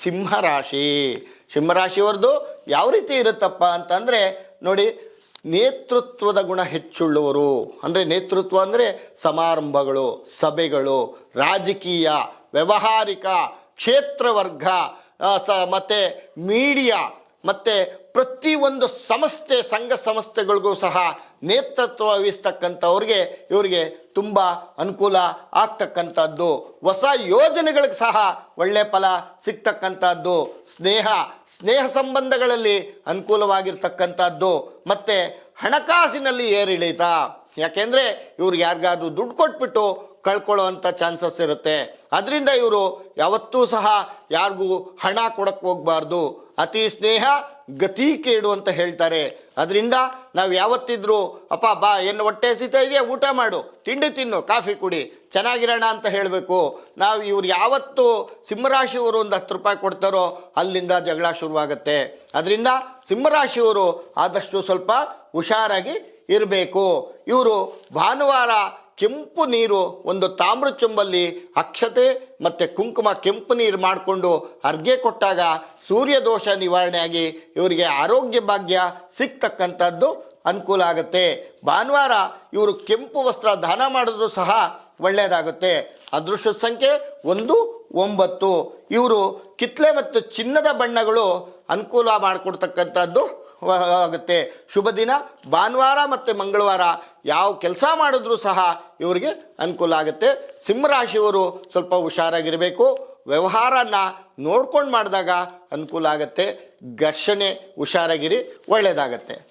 ಸಿಂಹರಾಶಿ. ಸಿಂಹರಾಶಿಯವ್ರದ್ದು ಯಾವ ರೀತಿ ಇರುತ್ತಪ್ಪ ಅಂತಂದರೆ ನೋಡಿ, ನೇತೃತ್ವದ ಗುಣ ಹೆಚ್ಚುಳ್ಳವರು. ಅಂದರೆ ನೇತೃತ್ವ ಅಂದರೆ ಸಮಾರಂಭಗಳು, ಸಭೆಗಳು, ರಾಜಕೀಯ, ವ್ಯಾವಹಾರಿಕ, ಕ್ಷೇತ್ರವರ್ಗ, ಮತ್ತು ಮೀಡಿಯಾ, ಮತ್ತು ಪ್ರತಿಯೊಂದು ಸಂಸ್ಥೆ, ಸಂಘ ಸಂಸ್ಥೆಗಳಿಗೂ ಸಹ ನೇತೃತ್ವ ವಹಿಸ್ತಕ್ಕಂಥವ್ರಿಗೆ ಇವರಿಗೆ ತುಂಬ ಅನುಕೂಲ ಆಗ್ತಕ್ಕಂಥದ್ದು. ಹೊಸ ಯೋಜನೆಗಳಿಗೆ ಸಹ ಒಳ್ಳೆಯ ಫಲ ಸಿಗ್ತಕ್ಕಂಥದ್ದು. ಸ್ನೇಹ ಸಂಬಂಧಗಳಲ್ಲಿ ಅನುಕೂಲವಾಗಿರ್ತಕ್ಕಂಥದ್ದು. ಮತ್ತು ಹಣಕಾಸಿನಲ್ಲಿ ಏರಿಳಿತ. ಯಾಕೆಂದರೆ ಇವ್ರಿಗೆ ಯಾರಿಗಾದ್ರೂ ದುಡ್ಡು ಕೊಟ್ಬಿಟ್ಟು ಕಳ್ಕೊಳ್ಳೋವಂಥ ಚಾನ್ಸಸ್ ಇರುತ್ತೆ. ಅದರಿಂದ ಇವರು ಯಾವತ್ತೂ ಸಹ ಯಾರಿಗೂ ಹಣ ಕೊಡಕ್ಕೆ ಹೋಗಬಾರ್ದು. ಅತಿ ಸ್ನೇಹ ಗತಿ ಕೇಡು ಅಂತ ಹೇಳ್ತಾರೆ. ಅದರಿಂದ ನಾವು ಯಾವತ್ತಿದ್ರೂ ಅಪ್ಪ ಬಾ, ಏನು ಹೊಟ್ಟೆ ಹಸಿತಾ ಇದೆಯಾ, ಊಟ ಮಾಡು, ತಿಂಡಿ ತಿನ್ನು, ಕಾಫಿ ಕುಡಿ, ಚೆನ್ನಾಗಿರೋಣ ಅಂತ ಹೇಳಬೇಕು. ನಾವು ಇವ್ರು ಯಾವತ್ತು ಸಿಂಹರಾಶಿಯವರು ಒಂದು 10 ರೂಪಾಯಿ ಕೊಡ್ತಾರೋ ಅಲ್ಲಿಂದ ಜಗಳ ಶುರುವಾಗುತ್ತೆ. ಅದರಿಂದ ಸಿಂಹರಾಶಿಯವರು ಆದಷ್ಟು ಸ್ವಲ್ಪ ಹುಷಾರಾಗಿ ಇರಬೇಕು. ಇವರು ಭಾನುವಾರ ಕೆಂಪು ನೀರು, ಒಂದು ತಾಮ್ರ ಚೊಂಬಲ್ಲಿ ಅಕ್ಷತೆ ಮತ್ತು ಕುಂಕುಮ, ಕೆಂಪು ನೀರು ಮಾಡಿಕೊಂಡು ಅರ್ಘ್ಯ ಕೊಟ್ಟಾಗ ಸೂರ್ಯ ದೋಷ ನಿವಾರಣೆಯಾಗಿ ಇವರಿಗೆ ಆರೋಗ್ಯ ಭಾಗ್ಯ ಸಿಗ್ತಕ್ಕಂಥದ್ದು ಅನುಕೂಲ ಆಗುತ್ತೆ. ಭಾನುವಾರ ಇವರು ಕೆಂಪು ವಸ್ತ್ರ ದಾನ ಮಾಡಿದ್ರು ಸಹ ಒಳ್ಳೆಯದಾಗುತ್ತೆ. ಅದೃಷ್ಟದ ಸಂಖ್ಯೆ 1, 9. ಇವರು ಕಿತ್ಲೆ ಮತ್ತು ಚಿನ್ನದ ಬಣ್ಣಗಳು ಅನುಕೂಲ ಮಾಡಿಕೊಡ್ತಕ್ಕಂಥದ್ದು ಆಗುತ್ತೆ. ಶುಭ ದಿನ ಭಾನುವಾರ ಮತ್ತು ಮಂಗಳವಾರ ಯಾವ ಕೆಲಸ ಮಾಡಿದ್ರೂ ಸಹ ಇವರಿಗೆ ಅನುಕೂಲ ಆಗುತ್ತೆ. ಸಿಂಹರಾಶಿಯವರು ಸ್ವಲ್ಪ ಹುಷಾರಾಗಿರಬೇಕು. ವ್ಯವಹಾರನ ನೋಡ್ಕೊಂಡು ಮಾಡಿದಾಗ ಅನುಕೂಲ ಆಗುತ್ತೆ. ಘರ್ಷಣೆ ಹುಷಾರಾಗಿರಿ, ಒಳ್ಳೆಯದಾಗತ್ತೆ.